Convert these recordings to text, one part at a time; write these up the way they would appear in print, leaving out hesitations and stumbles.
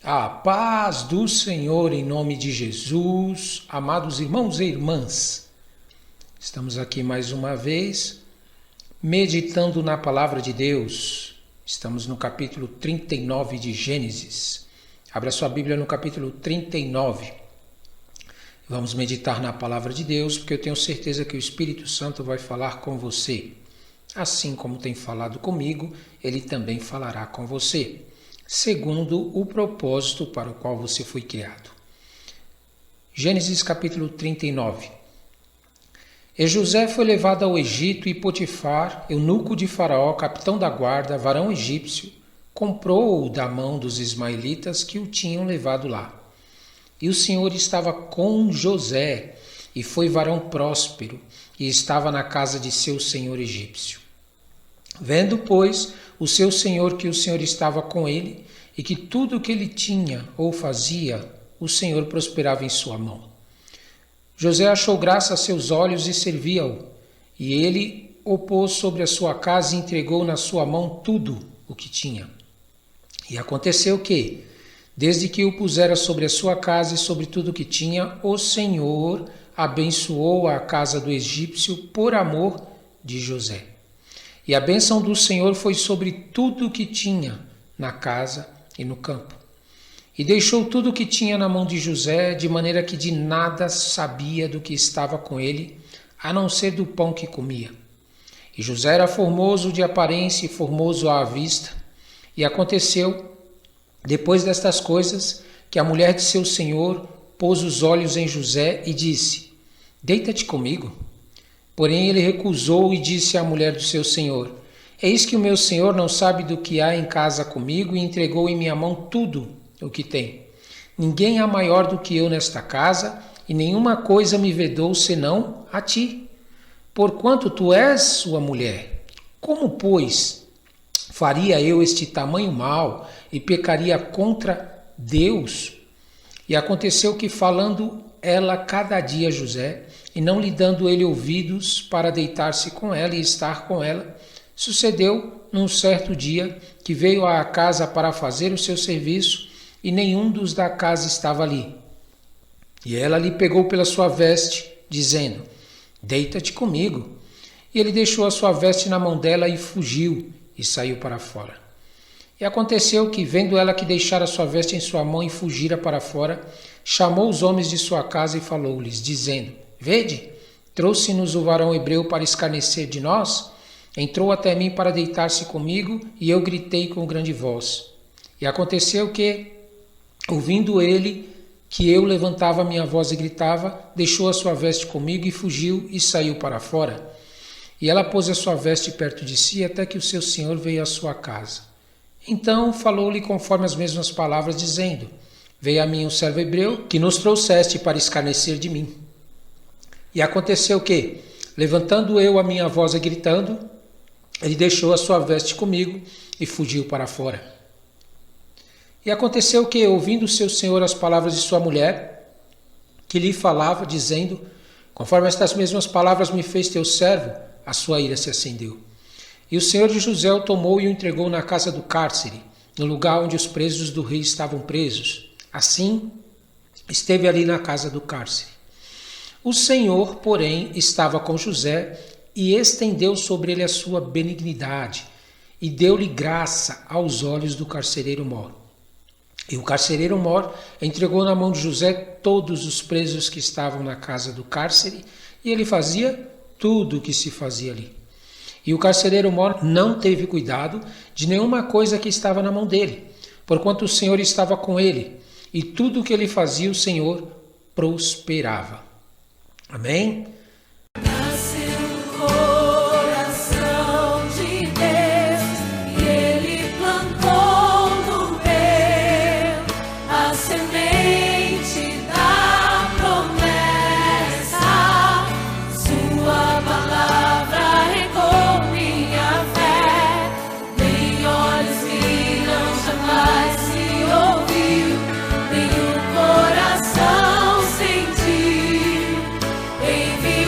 A paz do Senhor em nome de Jesus, amados irmãos e irmãs. Estamos aqui mais uma vez, meditando na palavra de Deus. Estamos no capítulo 39 de Gênesis. Abra sua Bíblia no capítulo 39. Vamos meditar na palavra de Deus, porque eu tenho certeza que o Espírito Santo vai falar com você. Assim como tem falado comigo, ele também falará com você, segundo o propósito para o qual você foi criado. Gênesis capítulo 39. E José foi levado ao Egito, e Potifar, eunuco de Faraó, capitão da guarda, varão egípcio, comprou-o da mão dos ismaelitas que o tinham levado lá. E o Senhor estava com José, e foi varão próspero, e estava na casa de seu senhor egípcio. Vendo, pois, o seu senhor que o Senhor estava com ele, e que tudo o que ele tinha ou fazia, o Senhor prosperava em sua mão. José achou graça a seus olhos e servia-o, e ele o pôs sobre a sua casa e entregou na sua mão tudo o que tinha. E aconteceu que, desde que o pusera sobre a sua casa e sobre tudo o que tinha, o Senhor abençoou a casa do egípcio por amor de José. E a bênção do Senhor foi sobre tudo o que tinha na casa e no campo. E deixou tudo o que tinha na mão de José, de maneira que de nada sabia do que estava com ele, a não ser do pão que comia. E José era formoso de aparência e formoso à vista. E aconteceu, depois destas coisas, que a mulher de seu senhor pôs os olhos em José e disse: Deita-te comigo. Porém ele recusou e disse à mulher do seu senhor: Eis que o meu senhor não sabe do que há em casa comigo, e entregou em minha mão tudo o que tem. Ninguém há maior do que eu nesta casa, e nenhuma coisa me vedou senão a ti, porquanto tu és sua mulher. Como, pois, faria eu este tamanho mal e pecaria contra Deus? E aconteceu que, falando ela cada dia a José, e não lhe dando ele ouvidos para deitar-se com ela e estar com ela, sucedeu num certo dia que veio à casa para fazer o seu serviço, e nenhum dos da casa estava ali. E ela lhe pegou pela sua veste, dizendo: Deita-te comigo. E ele deixou a sua veste na mão dela e fugiu, e saiu para fora. E aconteceu que, vendo ela que deixara a sua veste em sua mão e fugira para fora, chamou os homens de sua casa e falou-lhes, dizendo: Vede, trouxe-nos o varão hebreu para escarnecer de nós. Entrou até mim para deitar-se comigo, e eu gritei com grande voz. E aconteceu que, ouvindo ele que eu levantava a minha voz e gritava, deixou a sua veste comigo e fugiu e saiu para fora. E ela pôs a sua veste perto de si, até que o seu senhor veio à sua casa. Então falou-lhe conforme as mesmas palavras, dizendo: Veio a mim um servo hebreu, que nos trouxeste para escarnecer de mim. E aconteceu que, levantando eu a minha voz e gritando, ele deixou a sua veste comigo e fugiu para fora. E aconteceu que, ouvindo seu senhor as palavras de sua mulher, que lhe falava, dizendo: Conforme estas mesmas palavras me fez teu servo, a sua ira se acendeu. E o senhor de José o tomou e o entregou na casa do cárcere, no lugar onde os presos do rei estavam presos. Assim, esteve ali na casa do cárcere. O Senhor, porém, estava com José e estendeu sobre ele a sua benignidade e deu-lhe graça aos olhos do carcereiro-mor. E o carcereiro-mor entregou na mão de José todos os presos que estavam na casa do cárcere, e ele fazia tudo o que se fazia ali. E o carcereiro-mor não teve cuidado de nenhuma coisa que estava na mão dele, porquanto o Senhor estava com ele, e tudo o que ele fazia o Senhor prosperava. Amém? Nasceu um coração de Deus e Ele plantou no meu a semente da promessa. Sua palavra regou minha fé. Nem olhos viram, jamais se ouviu, nem o coração sentiu. Envie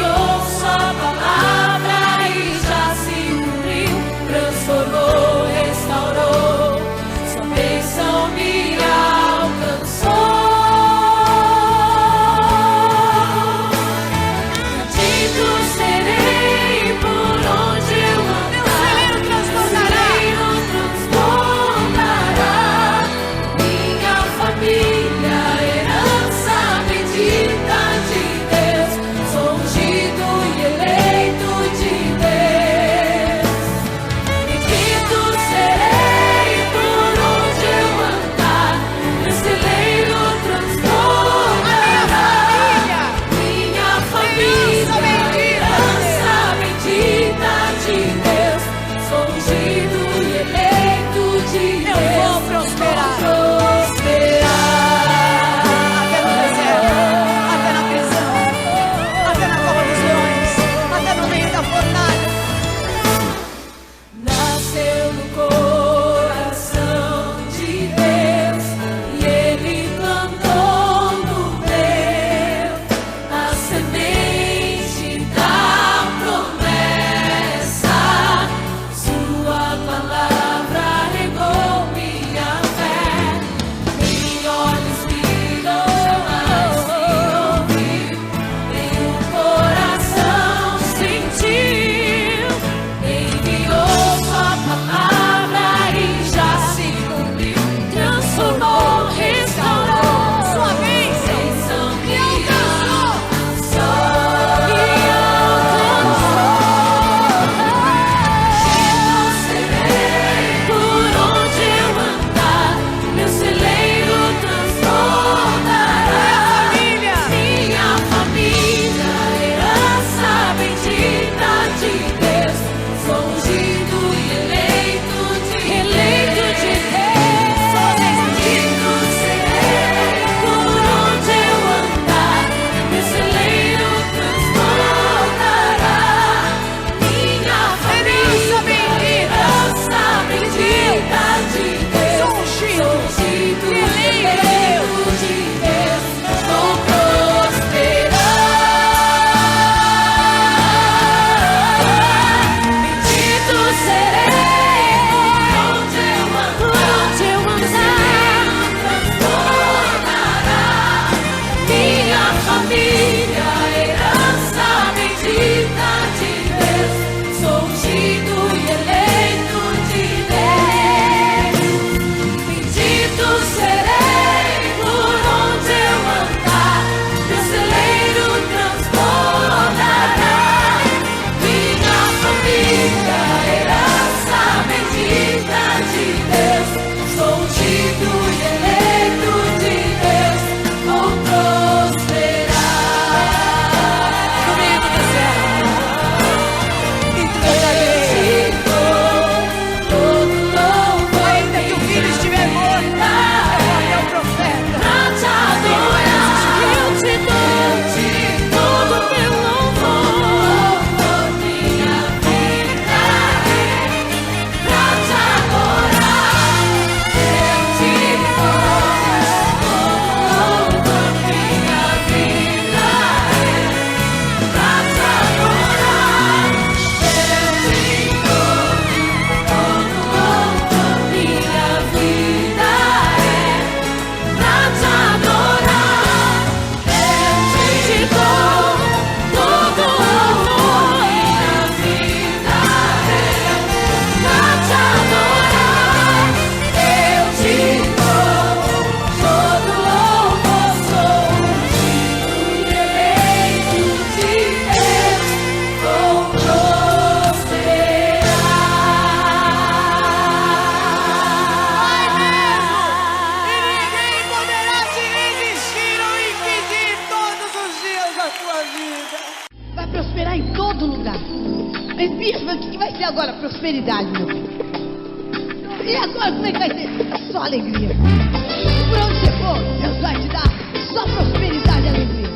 dele é só alegria. Por onde você for, Deus vai te dar só prosperidade e alegria.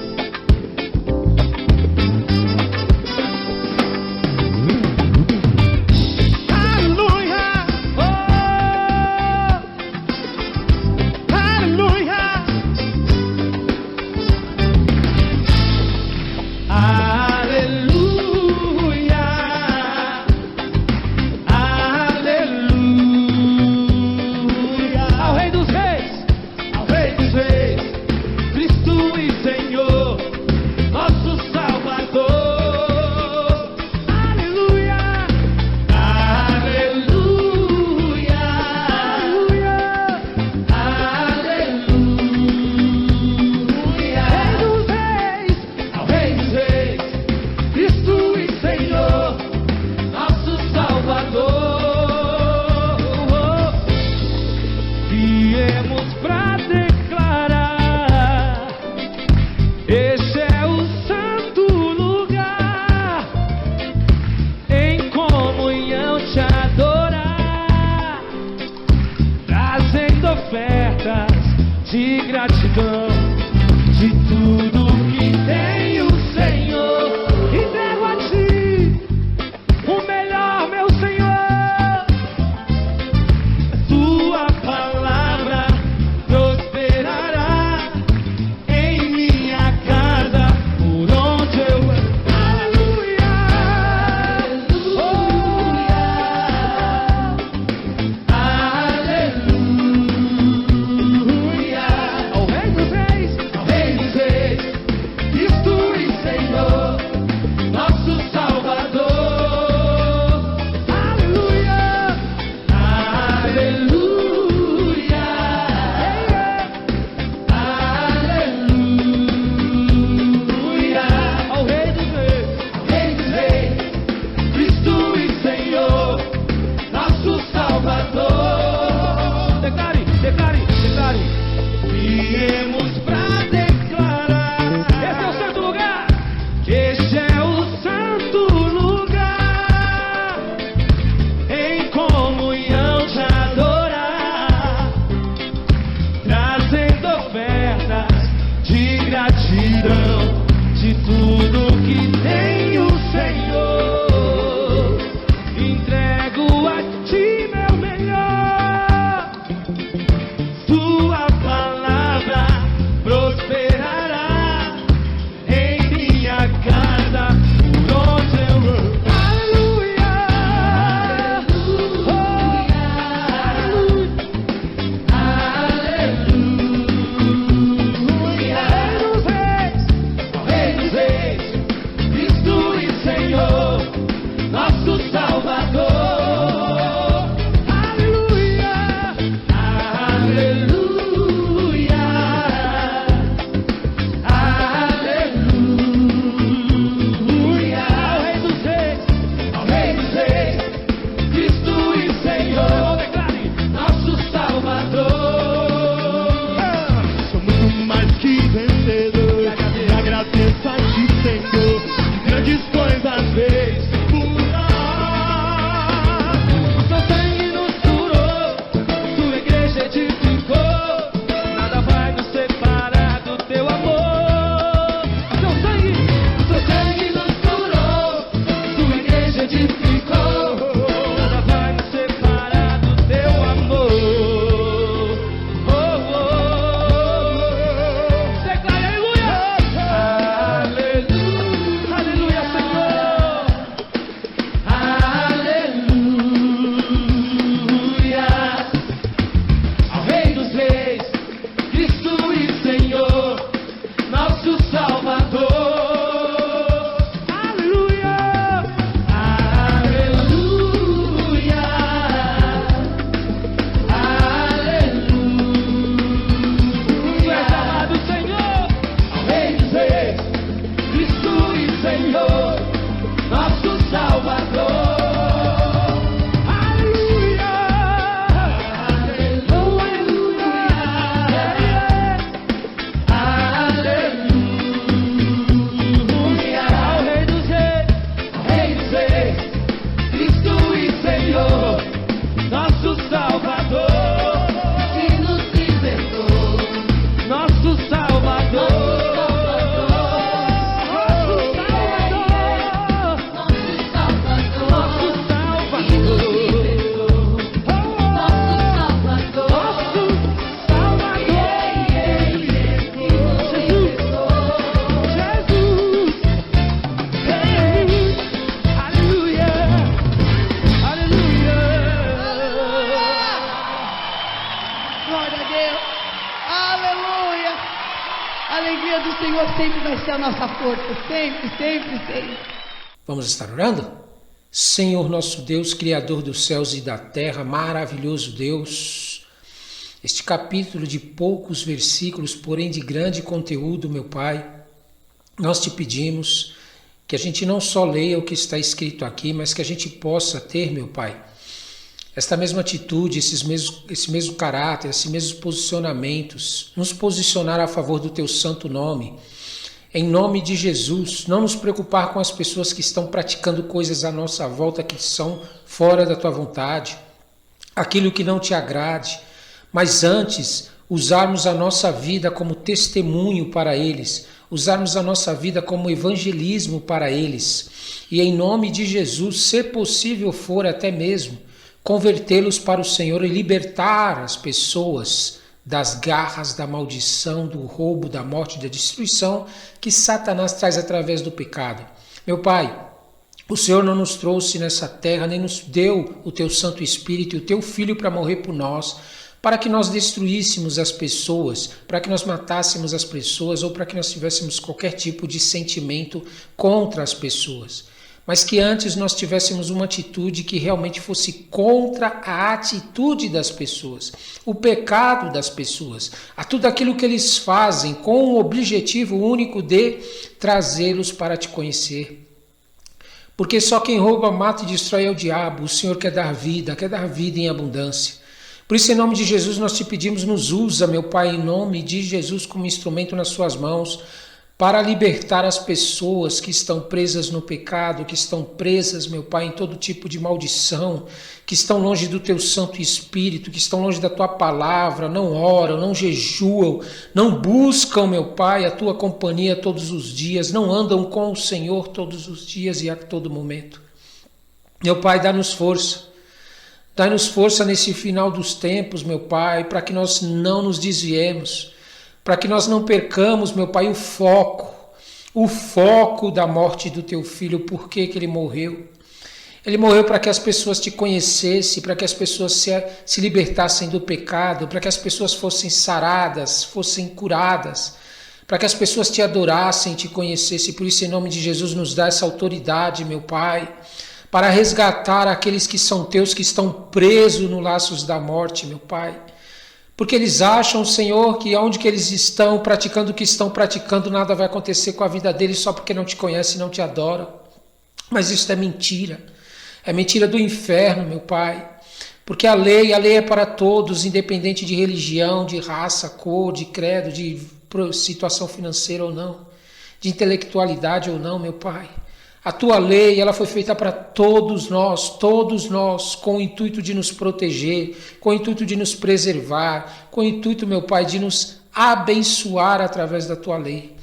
Viemos pra declarar: este é o santo lugar, em comunhão te adorar, trazendo ofertas de gratidão de tudo que tem o Senhor. Entrego a ti o melhor, meu Senhor. Tua palavra prosperará em minha casa, por onde eu aleluia, aleluia, ao Rei dos Reis, Cristo e Senhor, nosso Salvador. Aleluia, aleluia, aleluia, ao Rei dos Reis, Cristo e Senhor, nosso Salvador. Declare, declare, declare. Viemos pra declarar: esse é o santo lugar, que este é o santo lugar, em comunhão te adorar, trazendo ofertas de gratidão de tudo que tem o Senhor. Entrego a ti meu melhor, tua palavra prosperará em minha casa, por onde eu vou. Aleluia, aleluia, aleluia, Rei dos Reis, Glória a Deus. Aleluia. A alegria do Senhor sempre vai ser a nossa força. Sempre, sempre, sempre. Vamos estar orando? Senhor nosso Deus, Criador dos céus e da terra, maravilhoso Deus, este capítulo de poucos versículos, porém de grande conteúdo, meu Pai, nós te pedimos que a gente não só leia o que está escrito aqui, mas que a gente possa ter, meu Pai, esta mesma atitude, esse mesmo caráter, esses mesmos posicionamentos, nos posicionar a favor do Teu santo nome, em nome de Jesus, não nos preocupar com as pessoas que estão praticando coisas à nossa volta que são fora da Tua vontade, aquilo que não Te agrade, mas antes usarmos a nossa vida como testemunho para eles, usarmos a nossa vida como evangelismo para eles, e em nome de Jesus, se possível for até mesmo, convertê-los para o Senhor e libertar as pessoas das garras da maldição, do roubo, da morte e da destruição que Satanás traz através do pecado. Meu Pai, o Senhor não nos trouxe nessa terra, nem nos deu o Teu Santo Espírito e o Teu Filho para morrer por nós, para que nós destruíssemos as pessoas, para que nós matássemos as pessoas ou para que nós tivéssemos qualquer tipo de sentimento contra as pessoas. Mas que antes nós tivéssemos uma atitude que realmente fosse contra a atitude das pessoas, o pecado das pessoas, a tudo aquilo que eles fazem com o objetivo único de trazê-los para te conhecer. Porque só quem rouba, mata e destrói é o diabo. O Senhor quer dar vida em abundância. Por isso, em nome de Jesus, nós te pedimos, nos usa, meu Pai, em nome de Jesus, como instrumento nas suas mãos, para libertar as pessoas que estão presas no pecado, que estão presas, meu Pai, em todo tipo de maldição, que estão longe do Teu Santo Espírito, que estão longe da Tua palavra, não oram, não jejuam, não buscam, meu Pai, a Tua companhia todos os dias, não andam com o Senhor todos os dias e a todo momento. Meu Pai, dá-nos força. Dá-nos força nesse final dos tempos, meu Pai, para que nós não nos desviemos, para que nós não percamos, meu Pai, o foco da morte do Teu Filho. Por que Ele morreu? Ele morreu para que as pessoas Te conhecessem, para que as pessoas se libertassem do pecado, para que as pessoas fossem saradas, fossem curadas, para que as pessoas Te adorassem, Te conhecessem. Por isso, em nome de Jesus, nos dá essa autoridade, meu Pai, para resgatar aqueles que são Teus, que estão presos nos laços da morte, meu Pai. Porque eles acham, Senhor, que onde que eles estão praticando o que estão praticando, nada vai acontecer com a vida deles só porque não Te conhecem e não Te adoram. Mas isso é mentira. É mentira do inferno, meu Pai. Porque a lei é para todos, independente de religião, de raça, cor, de credo, de situação financeira ou não, de intelectualidade ou não, meu Pai. A Tua lei, ela foi feita para todos nós, com o intuito de nos proteger, com o intuito de nos preservar, com o intuito, meu Pai, de nos abençoar através da Tua lei.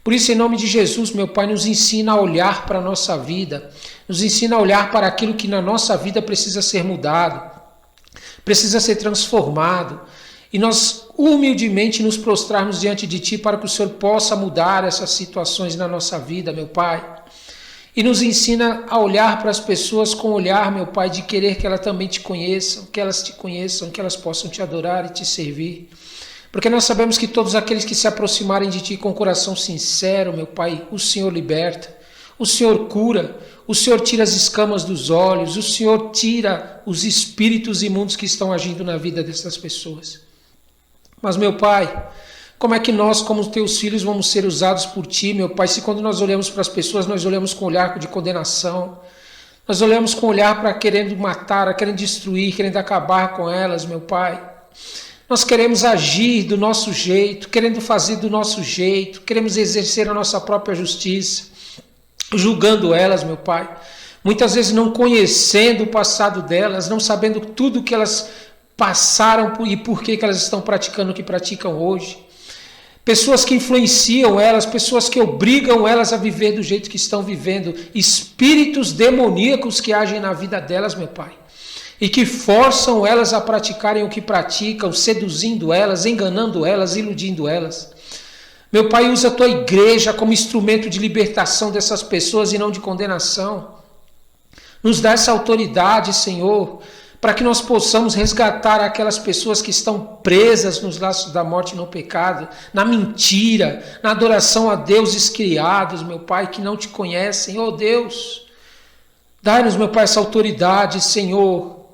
Por isso, em nome de Jesus, meu Pai, nos ensina a olhar para a nossa vida, nos ensina a olhar para aquilo que na nossa vida precisa ser mudado, precisa ser transformado, e nós humildemente nos prostrarmos diante de Ti para que o Senhor possa mudar essas situações na nossa vida, meu Pai. E nos ensina a olhar para as pessoas com o olhar, meu Pai, de querer que elas também Te conheçam, que elas Te conheçam, que elas possam Te adorar e Te servir. Porque nós sabemos que todos aqueles que se aproximarem de Ti com coração sincero, meu Pai, o Senhor liberta, o Senhor cura, o Senhor tira as escamas dos olhos, o Senhor tira os espíritos imundos que estão agindo na vida dessas pessoas. Mas, meu Pai, como é que nós, como Teus filhos, vamos ser usados por Ti, meu Pai, se quando nós olhamos para as pessoas, nós olhamos com olhar de condenação, nós olhamos com olhar para querendo matar, querendo destruir, querendo acabar com elas, meu Pai. Nós queremos agir do nosso jeito, querendo fazer do nosso jeito, queremos exercer a nossa própria justiça, julgando elas, meu Pai. Muitas vezes não conhecendo o passado delas, não sabendo tudo que elas passaram e por que elas estão praticando o que praticam hoje. Pessoas que influenciam elas, pessoas que obrigam elas a viver do jeito que estão vivendo, espíritos demoníacos que agem na vida delas, meu Pai, e que forçam elas a praticarem o que praticam, seduzindo elas, enganando elas, iludindo elas. Meu Pai, usa a Tua igreja como instrumento de libertação dessas pessoas e não de condenação. Nos dá essa autoridade, Senhor, para que nós possamos resgatar aquelas pessoas que estão presas nos laços da morte e no pecado, na mentira, na adoração a deuses criados, meu Pai, que não te conhecem. Oh Deus, dai-nos, meu Pai, essa autoridade, Senhor,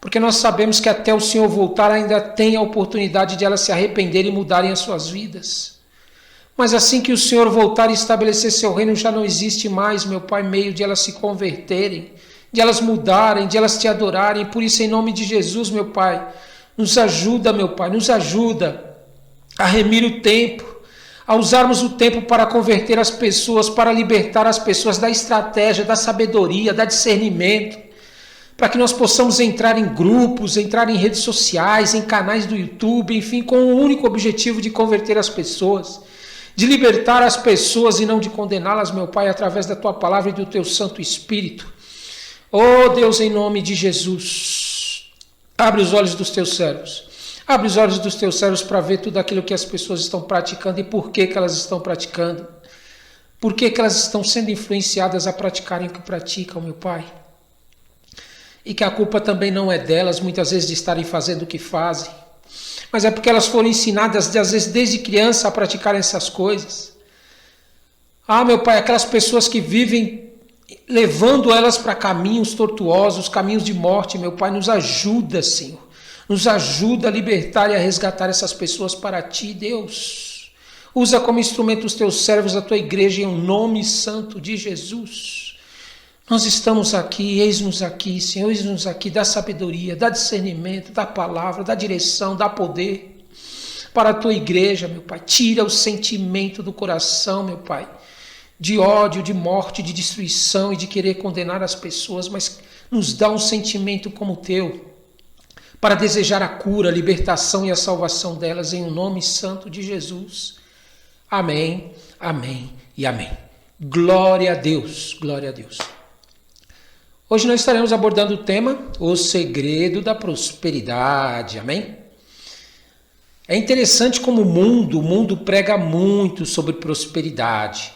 porque nós sabemos que até o Senhor voltar ainda tem a oportunidade de elas se arrependerem e mudarem as suas vidas. Mas assim que o Senhor voltar e estabelecer seu reino, já não existe mais, meu Pai, meio de elas se converterem, de elas mudarem, de elas te adorarem. Por isso, em nome de Jesus, meu Pai, nos ajuda, meu Pai, nos ajuda a remir o tempo, a usarmos o tempo para converter as pessoas, para libertar as pessoas da estratégia, da sabedoria, da discernimento, para que nós possamos entrar em grupos, entrar em redes sociais, em canais do YouTube, enfim, com o único objetivo de converter as pessoas, de libertar as pessoas e não de condená-las, meu Pai, através da Tua palavra e do Teu Santo Espírito. Oh Deus, em nome de Jesus, abre os olhos dos Teus servos. Abre os olhos dos Teus servos para ver tudo aquilo que as pessoas estão praticando e por que elas estão praticando. Por que elas estão sendo influenciadas a praticarem o que praticam, meu Pai. E que a culpa também não é delas, muitas vezes, de estarem fazendo o que fazem. Mas é porque elas foram ensinadas, às vezes, desde criança a praticar essas coisas. Ah, meu Pai, aquelas pessoas que vivem levando elas para caminhos tortuosos, caminhos de morte, meu Pai, nos ajuda, Senhor. Nos ajuda a libertar e a resgatar essas pessoas para Ti, Deus. Usa como instrumento os Teus servos, a Tua igreja, em nome santo de Jesus. Nós estamos aqui, eis-nos aqui, Senhor, eis-nos aqui, dá sabedoria, dá discernimento, dá palavra, dá direção, dá poder para a Tua igreja, meu Pai. Tira o sentimento do coração, meu Pai, de ódio, de morte, de destruição e de querer condenar as pessoas, mas nos dá um sentimento como o Teu, para desejar a cura, a libertação e a salvação delas, em nome santo de Jesus. Amém, amém e amém. Glória a Deus, glória a Deus. Hoje nós estaremos abordando o tema, o segredo da prosperidade, amém? É interessante como o mundo prega muito sobre prosperidade.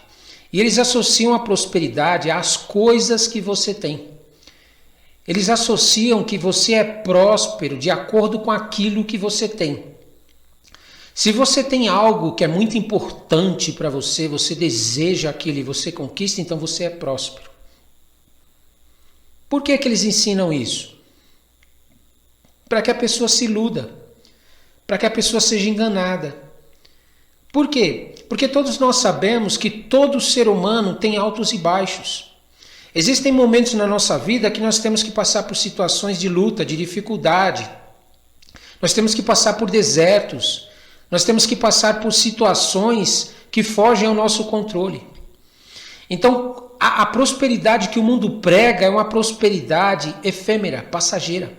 E eles associam a prosperidade às coisas que você tem. Eles associam que você é próspero de acordo com aquilo que você tem. Se você tem algo que é muito importante para você, você deseja aquilo e você conquista, então você é próspero. Por que eles ensinam isso? Para que a pessoa se iluda, para que a pessoa seja enganada. Por quê? Porque todos nós sabemos que todo ser humano tem altos e baixos. Existem momentos na nossa vida que nós temos que passar por situações de luta, de dificuldade. Nós temos que passar por desertos. Nós temos que passar por situações que fogem ao nosso controle. Então, a prosperidade que o mundo prega é uma prosperidade efêmera, passageira.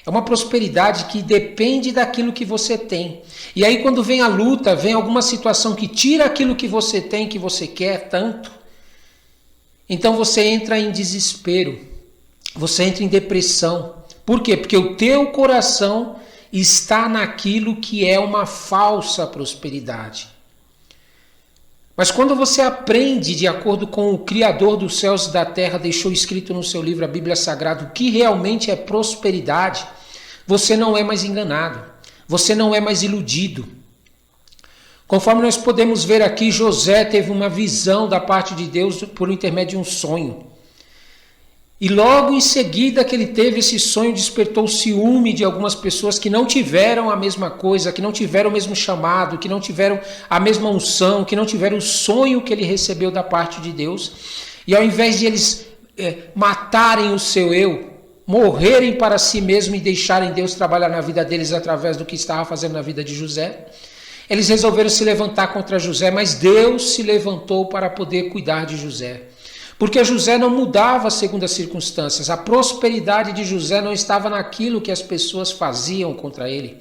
É uma prosperidade que depende daquilo que você tem. E aí quando vem a luta, vem alguma situação que tira aquilo que você tem, que você quer tanto, então você entra em desespero, você entra em depressão. Por quê? Porque o teu coração está naquilo que é uma falsa prosperidade. Mas quando você aprende, de acordo com o Criador dos céus e da terra, deixou escrito no seu livro, a Bíblia Sagrada, o que realmente é prosperidade, você não é mais enganado, você não é mais iludido. Conforme nós podemos ver aqui, José teve uma visão da parte de Deus por intermédio de um sonho. E logo em seguida que ele teve esse sonho, despertou o ciúme de algumas pessoas que não tiveram a mesma coisa, que não tiveram o mesmo chamado, que não tiveram a mesma unção, que não tiveram o sonho que ele recebeu da parte de Deus. E ao invés de eles matarem o seu eu, morrerem para si mesmo e deixarem Deus trabalhar na vida deles através do que estava fazendo na vida de José, eles resolveram se levantar contra José, mas Deus se levantou para poder cuidar de José. Porque José não mudava segundo as circunstâncias. A prosperidade de José não estava naquilo que as pessoas faziam contra ele.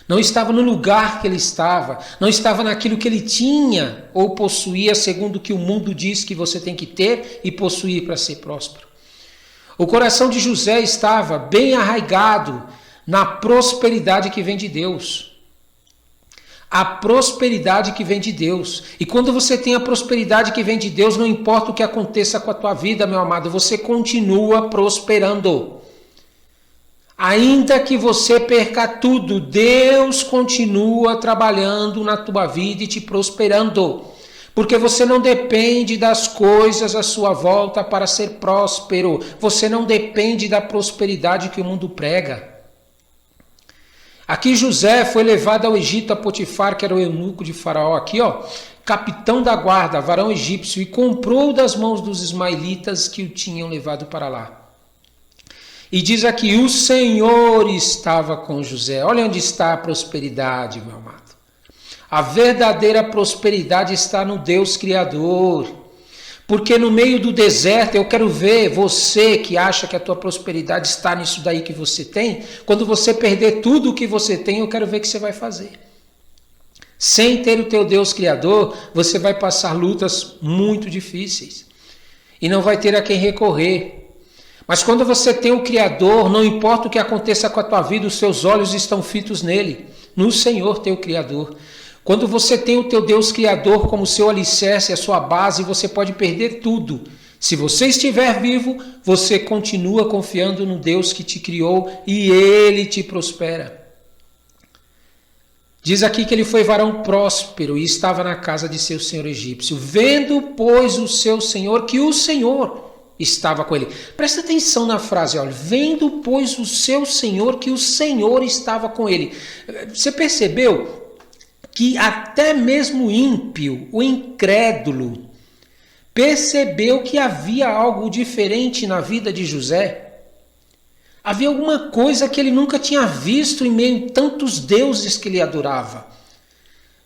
Não estava no lugar que ele estava. Não estava naquilo que ele tinha ou possuía, segundo o que o mundo diz que você tem que ter e possuir para ser próspero. O coração de José estava bem arraigado na prosperidade que vem de Deus. A prosperidade que vem de Deus. E quando você tem a prosperidade que vem de Deus, não importa o que aconteça com a tua vida, meu amado, você continua prosperando. Ainda que você perca tudo, Deus continua trabalhando na tua vida e te prosperando. Porque você não depende das coisas à sua volta para ser próspero. Você não depende da prosperidade que o mundo prega. Aqui José foi levado ao Egito a Potifar, que era o eunuco de Faraó. Aqui, capitão da guarda, varão egípcio, e comprou das mãos dos ismaelitas que o tinham levado para lá. E diz aqui, o Senhor estava com José. Olha onde está a prosperidade, meu amado. A verdadeira prosperidade está no Deus Criador. Porque no meio do deserto, eu quero ver você que acha que a tua prosperidade está nisso daí que você tem. Quando você perder tudo o que você tem, eu quero ver o que você vai fazer. Sem ter o teu Deus Criador, você vai passar lutas muito difíceis. E não vai ter a quem recorrer. Mas quando você tem o Criador, não importa o que aconteça com a tua vida, os seus olhos estão fitos nele, no Senhor teu Criador. Quando você tem o teu Deus Criador como seu alicerce, a sua base, você pode perder tudo. Se você estiver vivo, você continua confiando no Deus que te criou e ele te prospera. Diz aqui que ele foi varão próspero e estava na casa de seu senhor egípcio. Vendo, pois, o seu senhor que o Senhor estava com ele. Presta atenção na frase, olha. Vendo, pois, o seu senhor que o Senhor estava com ele. Você percebeu que até mesmo o ímpio, o incrédulo, percebeu que havia algo diferente na vida de José? Havia alguma coisa que ele nunca tinha visto em meio a tantos deuses que ele adorava.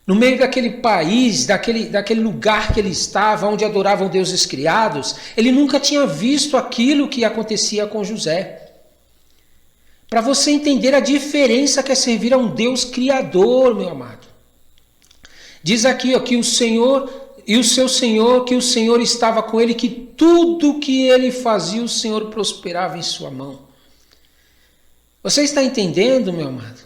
No meio daquele país, daquele lugar que ele estava, onde adoravam deuses criados, ele nunca tinha visto aquilo que acontecia com José. Para você entender a diferença que é servir a um Deus criador, meu amado. Diz aqui que o Senhor e o seu Senhor, que o Senhor estava com ele, que tudo que ele fazia, o Senhor prosperava em sua mão. Você está entendendo, meu amado?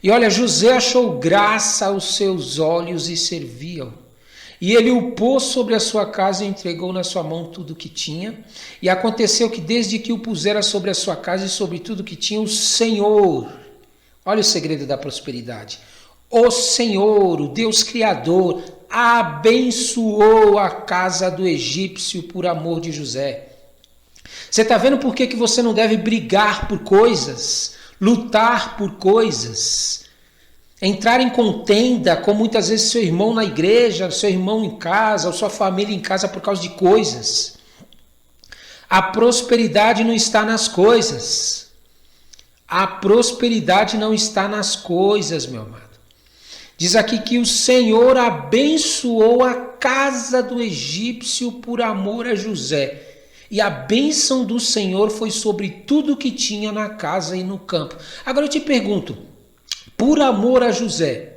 E olha, José achou graça aos seus olhos e servia-o. E ele o pôs sobre a sua casa e entregou na sua mão tudo o que tinha. E aconteceu que desde que o pusera sobre a sua casa e sobre tudo o que tinha, o Senhor, olha o segredo da prosperidade, o Senhor, o Deus Criador, abençoou a casa do egípcio por amor de José. Você está vendo por que você não deve brigar por coisas, lutar por coisas, entrar em contenda com muitas vezes seu irmão na igreja, seu irmão em casa, ou sua família em casa por causa de coisas. A prosperidade não está nas coisas. A prosperidade não está nas coisas, meu amado. Diz aqui que o Senhor abençoou a casa do egípcio por amor a José. E a bênção do Senhor foi sobre tudo que tinha na casa e no campo. Agora eu te pergunto, por amor a José,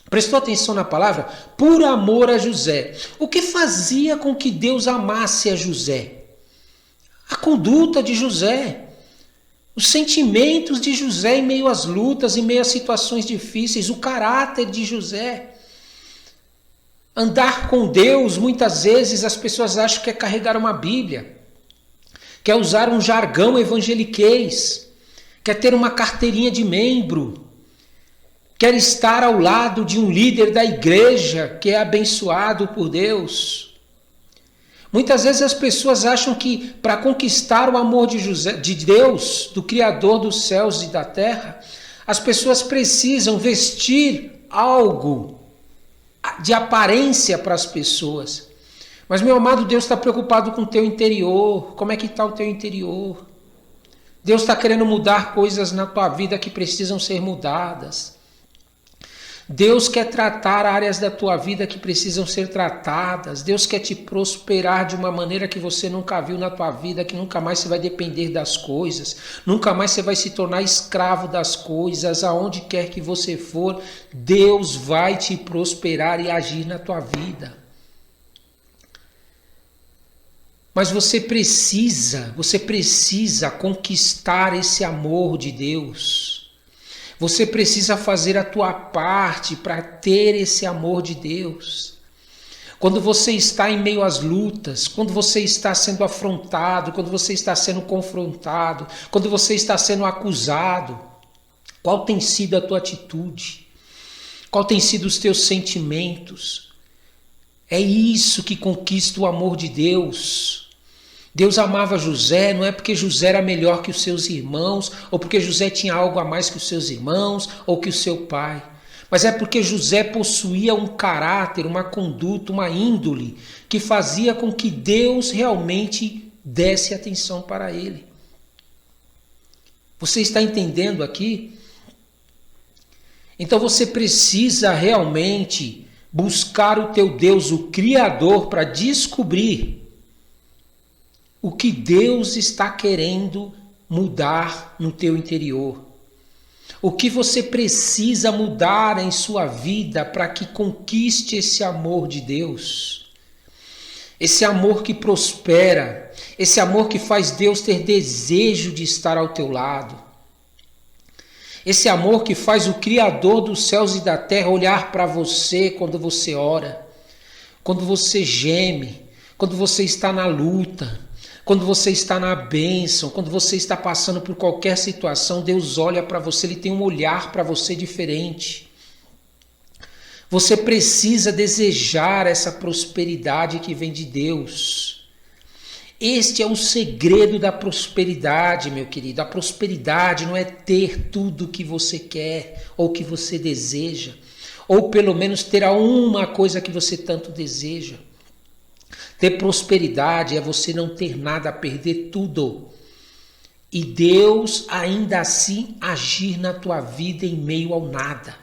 prestou atenção na palavra? Por amor a José. O que fazia com que Deus amasse a José? A conduta de José. Os sentimentos de José em meio às lutas, em meio às situações difíceis. O caráter de José. Andar com Deus, muitas vezes as pessoas acham que é carregar uma Bíblia, quer usar um jargão evangeliquez, quer ter uma carteirinha de membro, quer estar ao lado de um líder da igreja que é abençoado por Deus. Muitas vezes as pessoas acham que para conquistar o amor de Deus, do Criador dos céus e da terra, as pessoas precisam vestir algo de aparência para as pessoas. Mas, meu amado, Deus está preocupado com o teu interior. Como é que está o teu interior? Deus está querendo mudar coisas na tua vida que precisam ser mudadas. Deus quer tratar áreas da tua vida que precisam ser tratadas. Deus quer te prosperar de uma maneira que você nunca viu na tua vida, que nunca mais você vai depender das coisas, nunca mais você vai se tornar escravo das coisas. Aonde quer que você for, Deus vai te prosperar e agir na tua vida. Mas você precisa conquistar esse amor de Deus. Você precisa fazer a tua parte para ter esse amor de Deus. Quando você está em meio às lutas, quando você está sendo afrontado, quando você está sendo confrontado, quando você está sendo acusado, qual tem sido a tua atitude? Qual tem sido os teus sentimentos? É isso que conquista o amor de Deus. Deus amava José, não é porque José era melhor que os seus irmãos, ou porque José tinha algo a mais que os seus irmãos, ou que o seu pai. Mas é porque José possuía um caráter, uma conduta, uma índole, que fazia com que Deus realmente desse atenção para ele. Você está entendendo aqui? Então você precisa realmente buscar o teu Deus, o Criador, para descobrir o que Deus está querendo mudar no teu interior. O que você precisa mudar em sua vida para que conquiste esse amor de Deus. Esse amor que prospera, esse amor que faz Deus ter desejo de estar ao teu lado. Esse amor que faz o Criador dos céus e da terra olhar para você quando você ora, quando você geme, quando você está na luta, quando você está na bênção, quando você está passando por qualquer situação, Deus olha para você, Ele tem um olhar para você diferente. Você precisa desejar essa prosperidade que vem de Deus. Este é o segredo da prosperidade, meu querido. A prosperidade não é ter tudo o que você quer ou que você deseja, ou pelo menos ter uma coisa que você tanto deseja. Ter prosperidade é você não ter nada, perder tudo. E Deus ainda assim agir na tua vida em meio ao nada.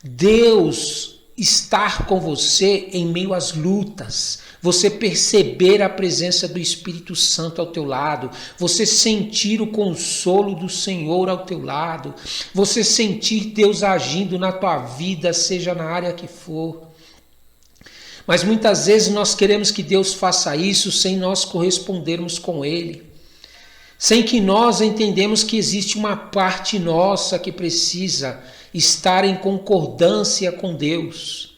Deus estar com você em meio às lutas. Você perceber a presença do Espírito Santo ao teu lado. Você sentir o consolo do Senhor ao teu lado. Você sentir Deus agindo na tua vida, seja na área que for. Mas muitas vezes nós queremos que Deus faça isso sem nós correspondermos com Ele. Sem que nós entendemos que existe uma parte nossa que precisa estar em concordância com Deus.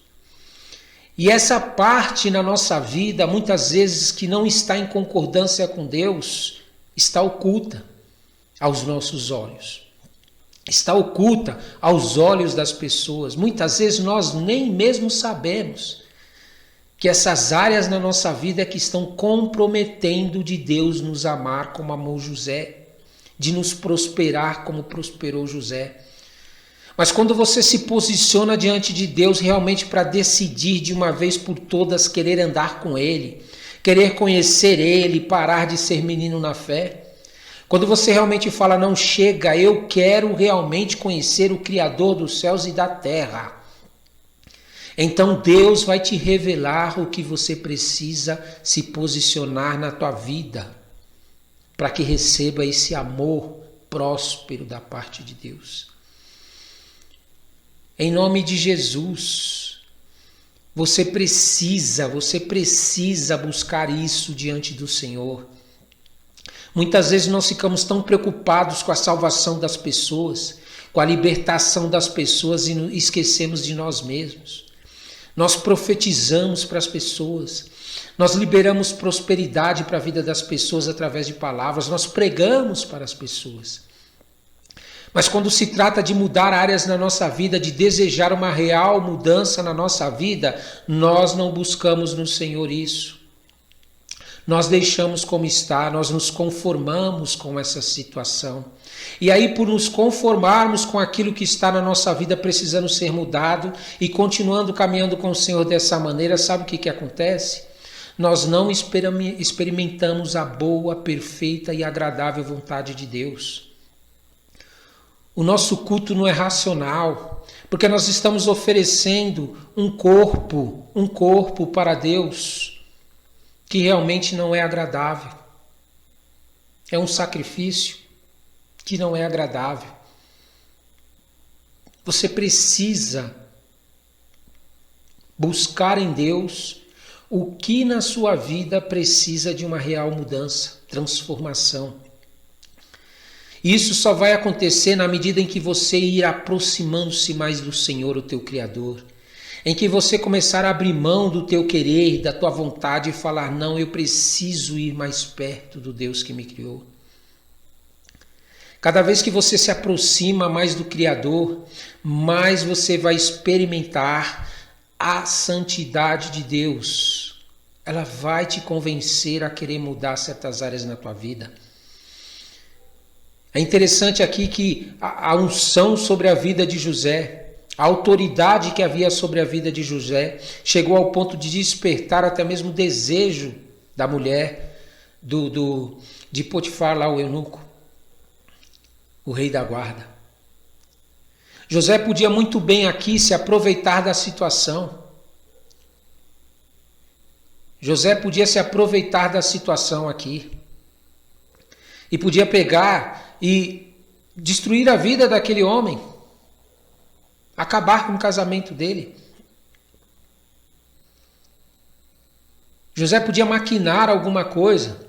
E essa parte na nossa vida, muitas vezes que não está em concordância com Deus, está oculta aos nossos olhos. Está oculta aos olhos das pessoas. Muitas vezes nós nem mesmo sabemos que essas áreas na nossa vida é que estão comprometendo de Deus nos amar como amou José, de nos prosperar como prosperou José. Mas quando você se posiciona diante de Deus realmente para decidir de uma vez por todas querer andar com Ele, querer conhecer Ele, parar de ser menino na fé, quando você realmente fala, não chega, eu quero realmente conhecer o Criador dos céus e da terra, então Deus vai te revelar o que você precisa se posicionar na tua vida para que receba esse amor próspero da parte de Deus. Em nome de Jesus, você precisa buscar isso diante do Senhor. Muitas vezes nós ficamos tão preocupados com a salvação das pessoas, com a libertação das pessoas e esquecemos de nós mesmos. Nós profetizamos para as pessoas, nós liberamos prosperidade para a vida das pessoas através de palavras, nós pregamos para as pessoas. Mas quando se trata de mudar áreas na nossa vida, de desejar uma real mudança na nossa vida, nós não buscamos no Senhor isso. Nós deixamos como está, nós nos conformamos com essa situação. E aí, por nos conformarmos com aquilo que está na nossa vida precisando ser mudado e continuando caminhando com o Senhor dessa maneira, sabe o que acontece? Nós não experimentamos a boa, perfeita e agradável vontade de Deus. O nosso culto não é racional, porque nós estamos oferecendo um corpo para Deus que realmente não é agradável. É um sacrifício que não é agradável. Você precisa buscar em Deus o que na sua vida precisa de uma real mudança, transformação. Isso só vai acontecer na medida em que você ir aproximando-se mais do Senhor, o teu Criador. em que você começar a abrir mão do teu querer, da tua vontade e falar: não, eu preciso ir mais perto do Deus que me criou. Cada vez que você se aproxima mais do Criador, mais você vai experimentar a santidade de Deus. Ela vai te convencer a querer mudar certas áreas na tua vida. É interessante aqui que a unção sobre a vida de José, a autoridade que havia sobre a vida de José, chegou ao ponto de despertar até mesmo o desejo da mulher de Potifar, lá o eunuco, o rei da guarda. José podia muito bem aqui se aproveitar da situação. José podia se aproveitar da situação aqui. E podia pegar e destruir a vida daquele homem. Acabar com o casamento dele. José podia maquinar alguma coisa.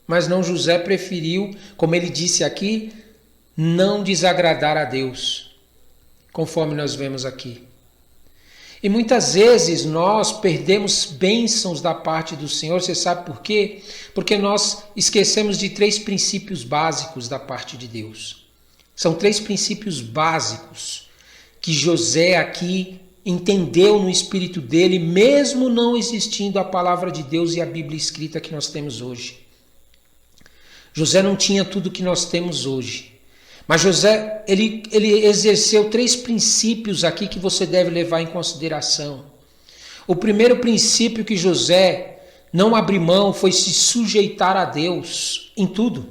Mas não, José preferiu, como ele disse aqui, não desagradar a Deus, conforme nós vemos aqui. E muitas vezes nós perdemos bênçãos da parte do Senhor. Você sabe por quê? Porque nós esquecemos de 3 princípios básicos da parte de Deus. São 3 princípios básicos que José aqui entendeu no espírito dele, mesmo não existindo a palavra de Deus e a Bíblia escrita que nós temos hoje. José não tinha tudo que nós temos hoje. Mas José, ele exerceu 3 princípios aqui que você deve levar em consideração. O primeiro princípio que José não abriu mão foi se sujeitar a Deus em tudo.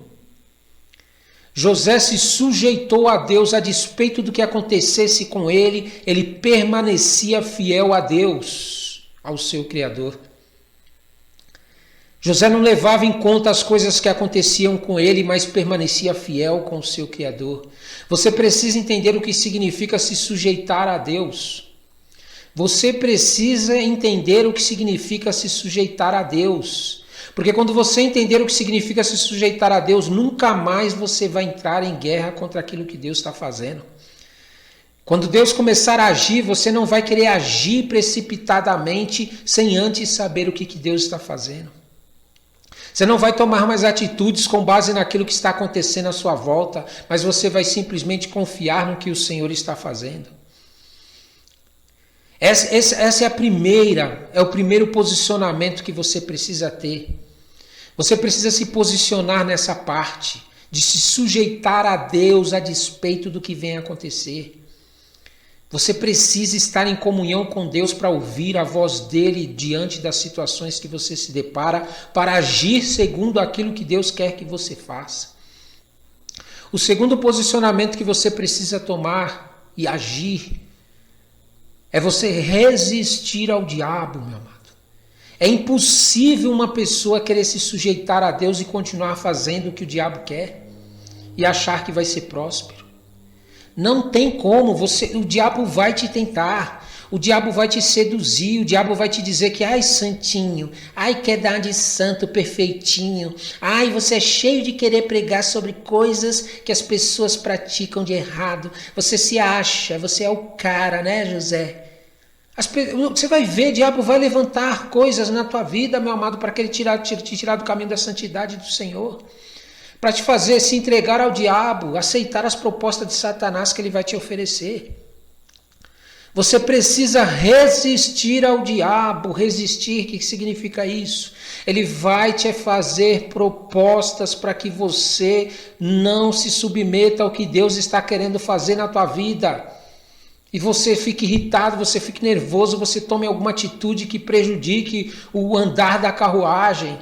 José se sujeitou a Deus a despeito do que acontecesse com ele, ele permanecia fiel a Deus, ao seu Criador. José não levava em conta as coisas que aconteciam com ele, mas permanecia fiel com o seu Criador. Você precisa entender o que significa se sujeitar a Deus. Você precisa entender o que significa se sujeitar a Deus. Porque quando você entender o que significa se sujeitar a Deus, nunca mais você vai entrar em guerra contra aquilo que Deus está fazendo. Quando Deus começar a agir, você não vai querer agir precipitadamente sem antes saber o que Deus está fazendo. Você não vai tomar mais atitudes com base naquilo que está acontecendo à sua volta, mas você vai simplesmente confiar no que o Senhor está fazendo. Essa é o primeiro posicionamento que você precisa ter. Você precisa se posicionar nessa parte, de se sujeitar a Deus a despeito do que vem acontecer. Você precisa estar em comunhão com Deus para ouvir a voz dele diante das situações que você se depara, para agir segundo aquilo que Deus quer que você faça. O segundo posicionamento que você precisa tomar e agir é você resistir ao diabo, meu amado. É impossível uma pessoa querer se sujeitar a Deus e continuar fazendo o que o diabo quer e achar que vai ser próspero. Não tem como, o diabo vai te tentar, o diabo vai te seduzir, o diabo vai te dizer que, ai santinho, ai quer dar de santo perfeitinho, ai você é cheio de querer pregar sobre coisas que as pessoas praticam de errado, você se acha, você é o cara, né, José? Você vai ver, o diabo vai levantar coisas na tua vida, meu amado, para que ele te tirar do caminho da santidade do Senhor. Para te fazer se entregar ao diabo, aceitar as propostas de Satanás que ele vai te oferecer. Você precisa resistir ao diabo. Resistir, o que significa isso? Ele vai te fazer propostas para que você não se submeta ao que Deus está querendo fazer na tua vida. E você fique irritado, você fique nervoso, você tome alguma atitude que prejudique o andar da carruagem.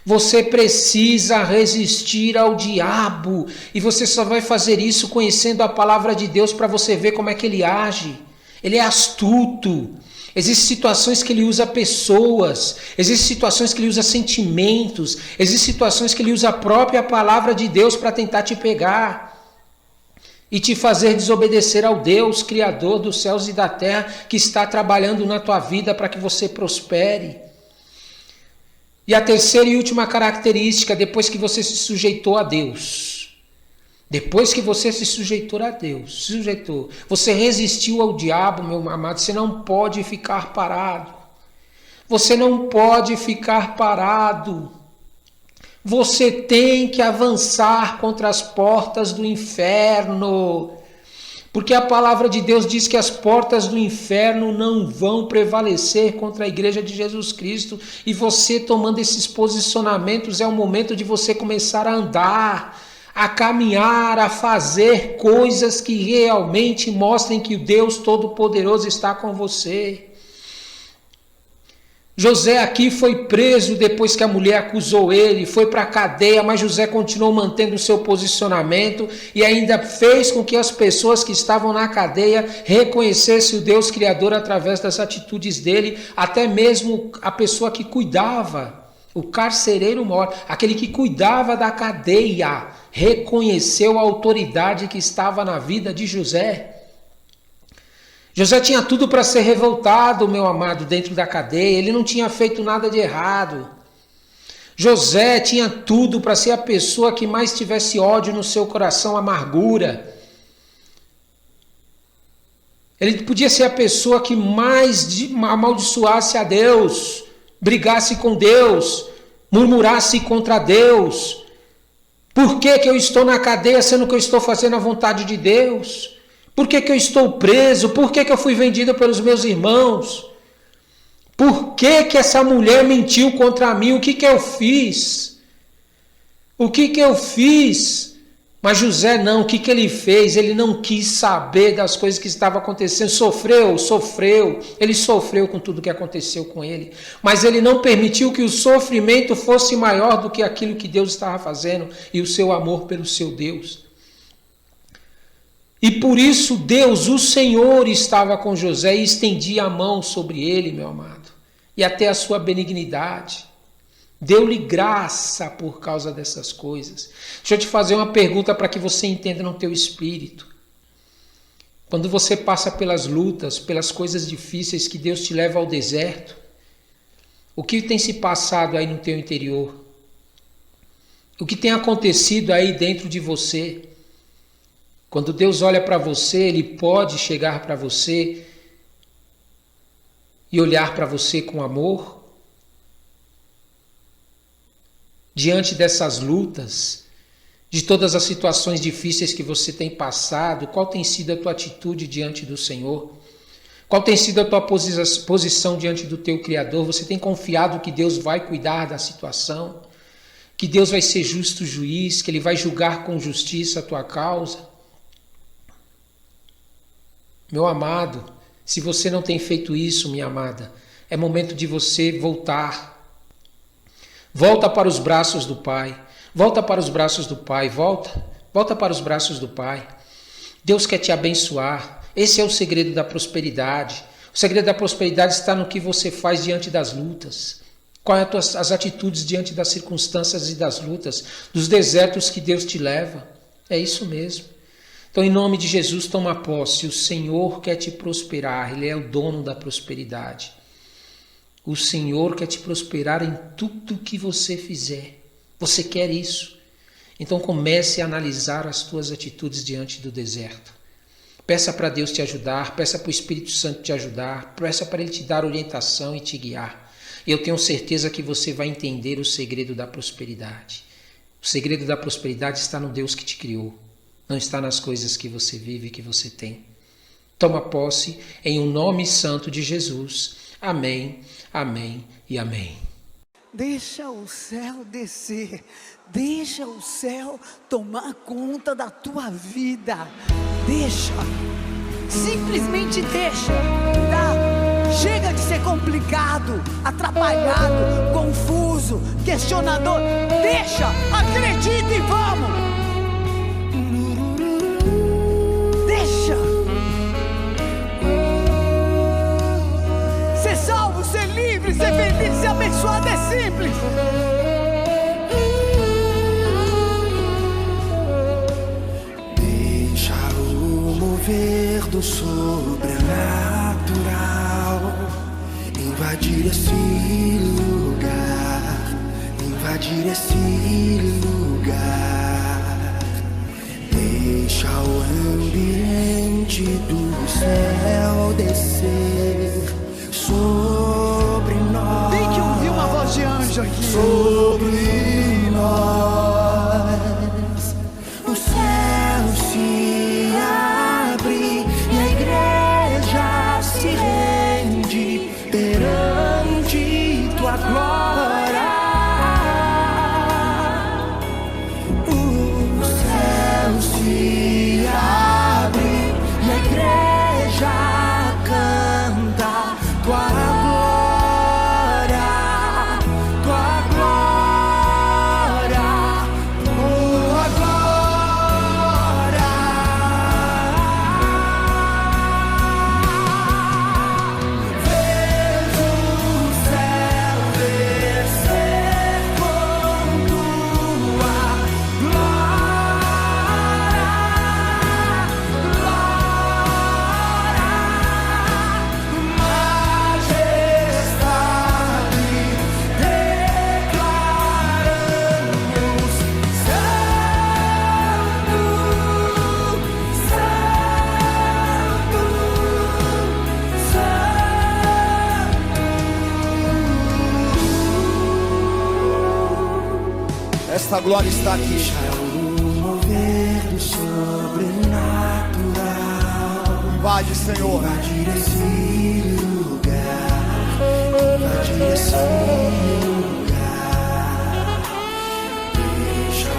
Você precisa resistir ao diabo, e você só vai fazer isso conhecendo a palavra de Deus para você ver como é que ele age. Ele é astuto. Existem situações que ele usa pessoas, existem situações que ele usa sentimentos, existem situações que ele usa a própria palavra de Deus para tentar te pegar e te fazer desobedecer ao Deus, Criador dos céus e da terra, que está trabalhando na tua vida para que você prospere. E a terceira e última característica, depois que você se sujeitou a Deus, Depois que você se sujeitou a Deus, você resistiu ao diabo, meu amado, você não pode ficar parado. Você não pode ficar parado. Você tem que avançar contra as portas do inferno. Porque a palavra de Deus diz que as portas do inferno não vão prevalecer contra a igreja de Jesus Cristo. E você tomando esses posicionamentos é o momento de você começar a andar, a caminhar, a fazer coisas que realmente mostrem que o Deus Todo-Poderoso está com você. José aqui foi preso depois que a mulher acusou ele, foi para a cadeia, mas José continuou mantendo o seu posicionamento e ainda fez com que as pessoas que estavam na cadeia reconhecessem o Deus Criador através das atitudes dele, até mesmo a pessoa que cuidava, o carcereiro mor, aquele que cuidava da cadeia, reconheceu a autoridade que estava na vida de José. José tinha tudo para ser revoltado, meu amado, dentro da cadeia. Ele não tinha feito nada de errado. José tinha tudo para ser a pessoa que mais tivesse ódio no seu coração, amargura. Ele podia ser a pessoa que mais amaldiçoasse a Deus, brigasse com Deus, murmurasse contra Deus. Por que eu estou na cadeia sendo que eu estou fazendo a vontade de Deus? Por que eu estou preso? Por que eu fui vendido pelos meus irmãos? Por que essa mulher mentiu contra mim? O que eu fiz? O que eu fiz? Mas José não, o que ele fez? Ele não quis saber das coisas que estavam acontecendo. Sofreu. Ele sofreu com tudo que aconteceu com ele. Mas ele não permitiu que o sofrimento fosse maior do que aquilo que Deus estava fazendo e o seu amor pelo seu Deus. E por isso Deus, o Senhor, estava com José e estendia a mão sobre ele, meu amado, e até a sua benignidade. Deu-lhe graça por causa dessas coisas. Deixa eu te fazer uma pergunta para que você entenda no teu espírito. Quando você passa pelas lutas, pelas coisas difíceis que Deus te leva ao deserto, o que tem se passado aí no teu interior? O que tem acontecido aí dentro de você? Quando Deus olha para você, Ele pode chegar para você e olhar para você com amor? Diante dessas lutas, de todas as situações difíceis que você tem passado, qual tem sido a tua atitude diante do Senhor? Qual tem sido a tua posição diante do teu Criador? Você tem confiado que Deus vai cuidar da situação? Que Deus vai ser justo juiz? Que Ele vai julgar com justiça a tua causa? Meu amado, se você não tem feito isso, minha amada, é momento de você voltar. Volta para os braços do Pai. Volta para os braços do Pai. Volta para os braços do Pai. Deus quer te abençoar. Esse é o segredo da prosperidade. O segredo da prosperidade está no que você faz diante das lutas. Quais as atitudes diante das circunstâncias e das lutas, dos desertos que Deus te leva. É isso mesmo. Então, em nome de Jesus, toma posse. O Senhor quer te prosperar. Ele é o dono da prosperidade. O Senhor quer te prosperar em tudo que você fizer. Você quer isso? Então, comece a analisar as tuas atitudes diante do deserto. Peça para Deus te ajudar. Peça para o Espírito Santo te ajudar. Peça para Ele te dar orientação e te guiar. E eu tenho certeza que você vai entender o segredo da prosperidade. O segredo da prosperidade está no Deus que te criou. Não está nas coisas que você vive e que você tem. Toma posse em um nome santo de Jesus. Amém, amém e amém. Deixa o céu descer. Deixa o céu tomar conta da tua vida. Deixa. Simplesmente deixa. Tá? Chega de ser complicado, atrapalhado, confuso, questionador. Deixa. Acredita e vamos. Ser salvo, ser livre, ser feliz, ser abençoado é simples. Deixa o mover do sobrenatural invadir esse lugar, invadir esse lugar. Deixa o ambiente do céu descer sobre nós. Tem que ouvir uma voz de anjo aqui. Sobre nós, o céu se abre e a igreja se rende perante tua glória. O céu se abre e a igreja canta tua glória. Esta glória está aqui. O mover do sobrenatural Invade, Senhor. invadir esse lugar, invadir esse lugar. Deixa o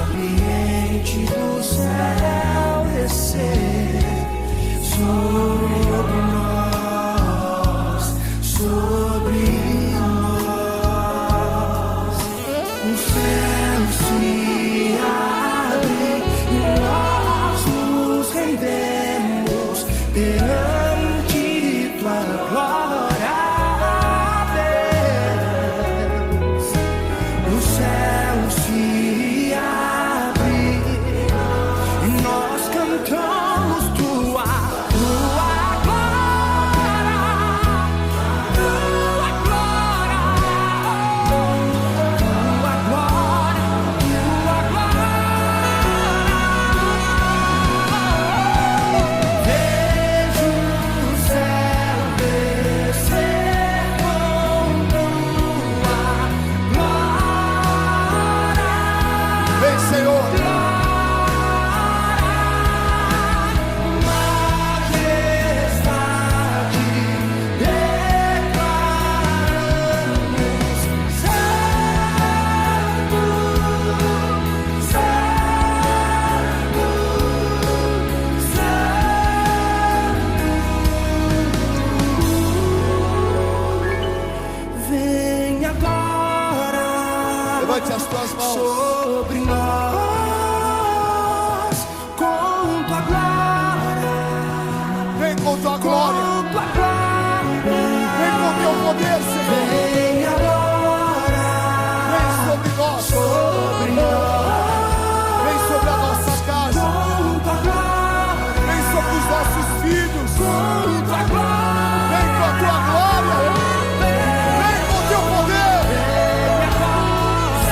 ambiente do céu descer sobre nós, sobre nós. O céu se abre e nós nos rendemos perante tua glória, Deus. O céu se abre e nós cantamos tua glória, tua glória, tua glória, tua glória. Vejo o céu descer com tua glória. Vem, Senhor. Majestade, declaramos santo, santo. Vem agora. Levante as tuas mãos. Sobre nós, com tua glória, Vem com tua glória. com tua glória, Vem com teu poder, Senhor. vem agora, Vem sobre nós. sobre nós, Vem sobre a nossa casa. com tua glória, Vem sobre os nossos filhos. com tua glória, Vem com a tua glória. Vem com o teu poder. vem agora,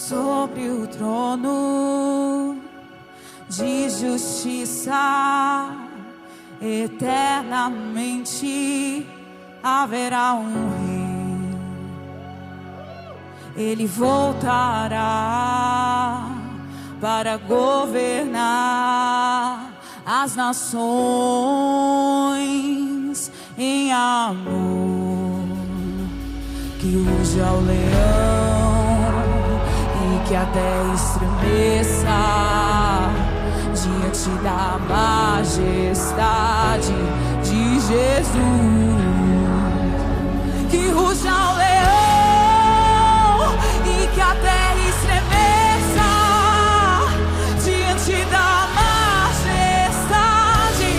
sobre o trono de justiça, eternamente haverá um rei. Ele voltará para governar as nações em amor. Que ruja o leão e que a terra estremeça diante da majestade de Jesus. Que ruja o leão e que a terra estremeça diante da majestade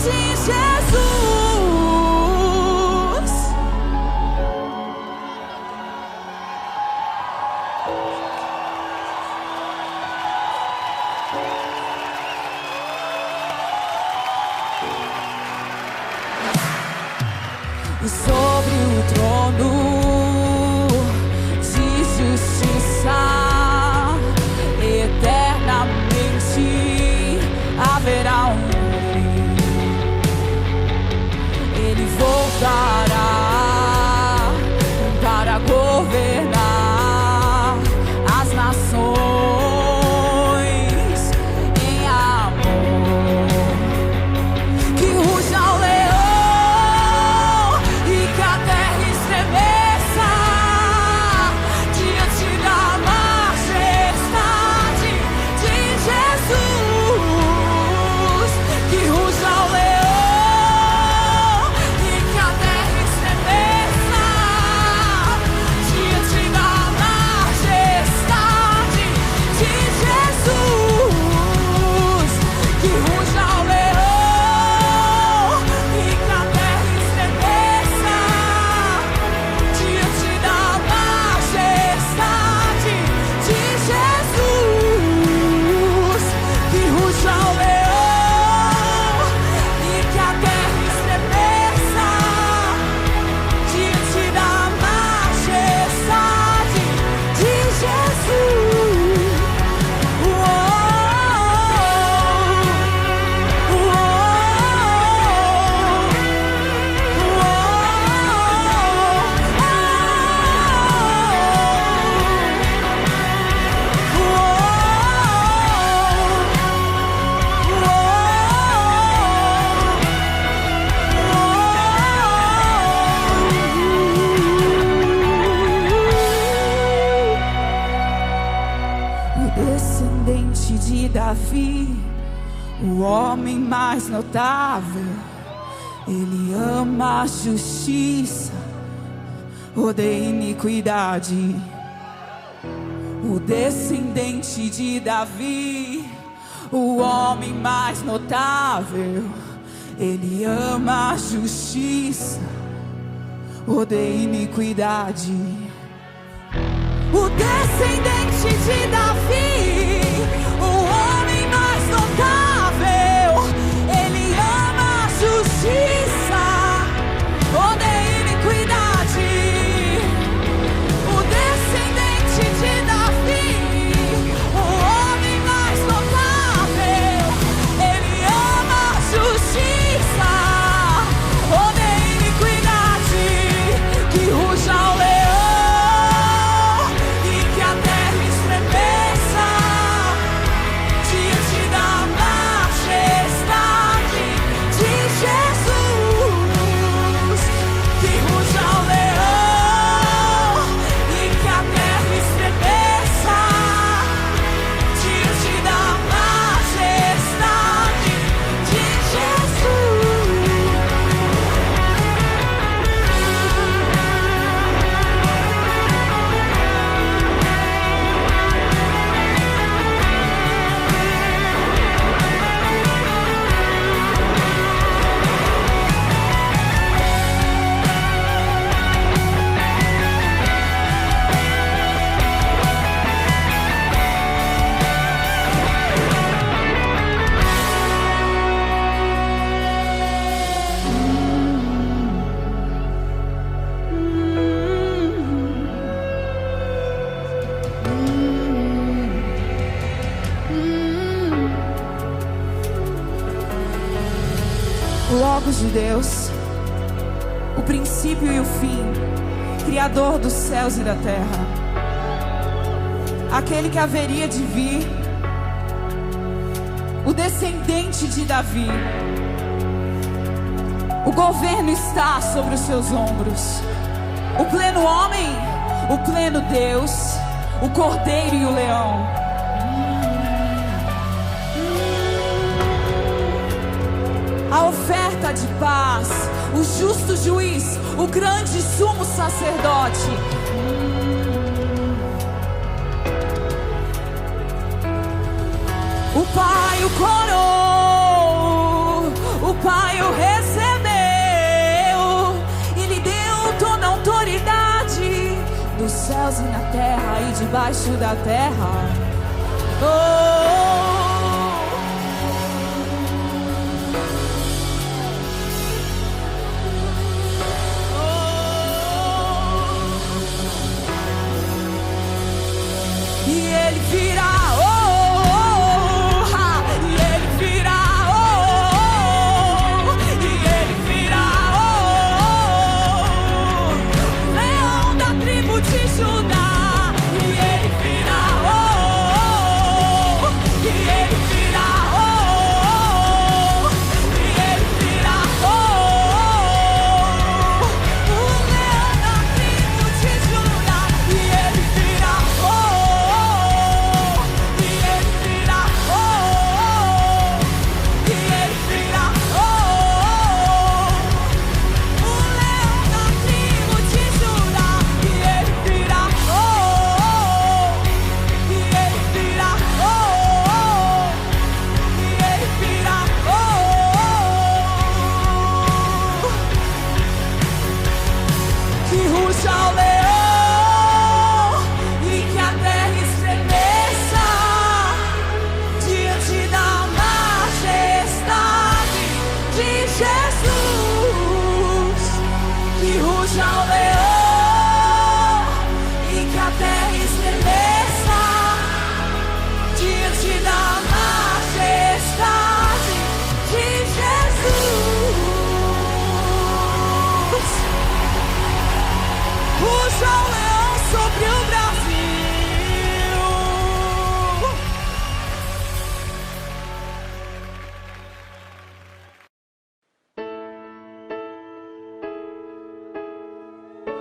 de Jesus. E sobre o trono de justiça, eternamente haverá um rei. Ele voltará para governar as nações em amor. Que ruja o leão e que a terra estremeça diante da majestade de Jesus. Que ruja o leão e que a terra estremeça diante da majestade de Jesus. Que ruja o leão e que a terra estremeça diante da majestade de Jesus. Que ruja o leão e que a terra estremeça diante da majestade de Jesus. O descendente de Davi, o homem mais notável, ele ama a justiça, odeia iniquidade. O descendente de Davi, o homem mais notável, ele ama a justiça, odeia iniquidade. O descendente de Davi, o homem mais notável, ele ama a justiça, odeia iniquidade. O descendente de Davi, o homem mais notável, ele ama a justiça, odeia iniquidade. Que ruja o leão e que a terra estremeça de Deus, o princípio e o fim, Criador dos céus e da terra, aquele que haveria de vir, o descendente de Davi. O governo está sobre os seus ombros. O pleno homem, o pleno Deus, o cordeiro e o leão. A oferta de paz, o justo juiz, o grande sumo sacerdote. O Pai o coroou, o Pai o recebeu, e lhe deu toda a autoridade dos céus e na terra e debaixo da terra. E ele virá.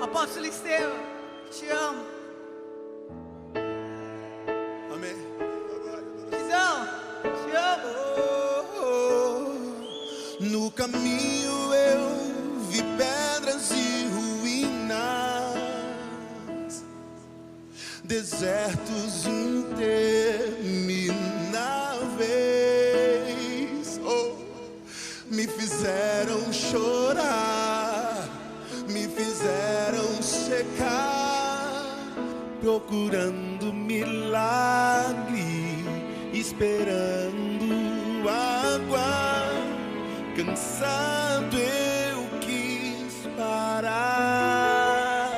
Apóstolo Estevam, te amo. Amém. Guizão, te amo. No caminho eu vi pedras e ruínas, desertos intermináveis. Me fizeram chorar, me fizeram secar, procurando milagre, esperando água. Cansado eu quis parar.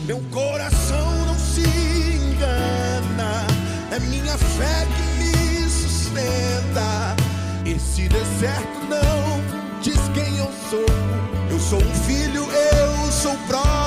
Meu coração não se engana, é minha fé que me sustenta. Esse deserto não diz quem eu sou. Eu sou um filho, eu sou próprio.